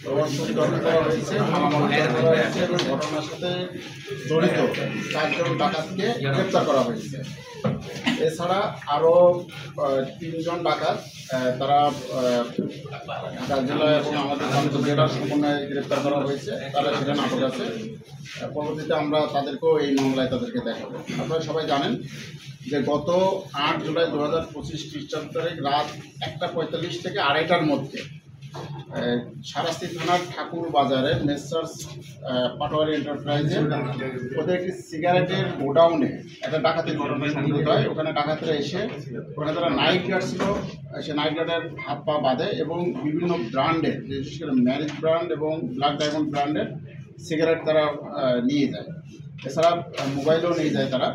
করা হয়েছে, মালামাল করা হয়েছে এবং ঘটনার সাথে জড়িত 4 জন ডাকাতকে গ্রেপ্তার করা হয়েছে। এছাড়া আরও 3 জন ডাকাত তারা ঢাকা জেলা এবং আমাদের জেলার সমন্বয়ে গ্রেপ্তার করা হয়েছে। তারা সেখানে আটক আছে। পরবর্তীতে আমরা তাদেরকেও এই মামলায় তাদেরকে দেখাবো। আপনারা সবাই জানেন যে গত 8 জুলাই 2025 খ্রিস্টাব্দ তারিখ রাত 1:45 থেকে 2:30টার মধ্যে সারাস্তি থানার ঠাকুর বাজারে মেসার্স পাটোয়ারি এন্টারপ্রাইজের ওদের একটি সিগারেটের গোডাউনে একটা ডাকাতির ঘটনা সংঘটিত হয়। ওখানে ডাকাতরা এসে ওখানে তারা নাইট গার্ড ছিল, সে নাইট গার্ডের হাত পা বাঁধে এবং বিভিন্ন ব্র্যান্ডের, বিশেষ করে ম্যারিজ ব্র্যান্ড এবং ব্ল্যাক ডায়মন্ড ব্র্যান্ডের সিগারেট তারা নিয়ে যায়। এছাড়া মোবাইলও নিয়ে যায় তারা।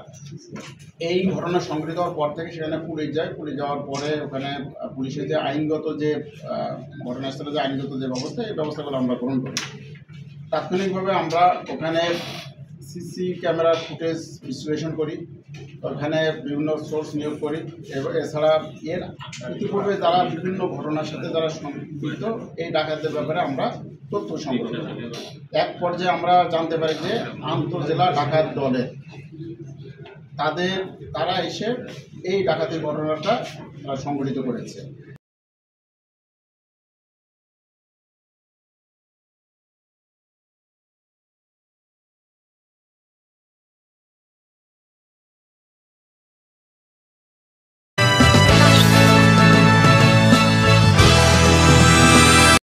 এই ঘটনা সংঘটিত হওয়ার পর থেকে সেখানে পুলিশ যায়। পুলিশ যাওয়ার পরে ওখানে পুলিশের যে আইনগত যে ঘটনাস্থলে যে আইনগত যে ব্যবস্থা, এই ব্যবস্থাগুলো আমরা গ্রহণ করি। তাৎক্ষণিকভাবে আমরা ওখানে সিসি ক্যামেরার ফুটেজ বিশ্লেষণ করি, ওখানে বিভিন্ন সোর্স নিয়োগ করি এবং এছাড়া এর ইতিপূর্বে যারা বিভিন্ন ঘটনার সাথে যারা সম্পৃক্ত এই ডাকাতদের ব্যাপারে আমরা তথ্য সংগ্রহ করি। এক পর্যায়ে আমরা জানতে পারি যে আন্তঃজেলা ডাকাত দলের তারা এসে এই ডাকাতির ঘটনাটা সংঘটিত করেছে।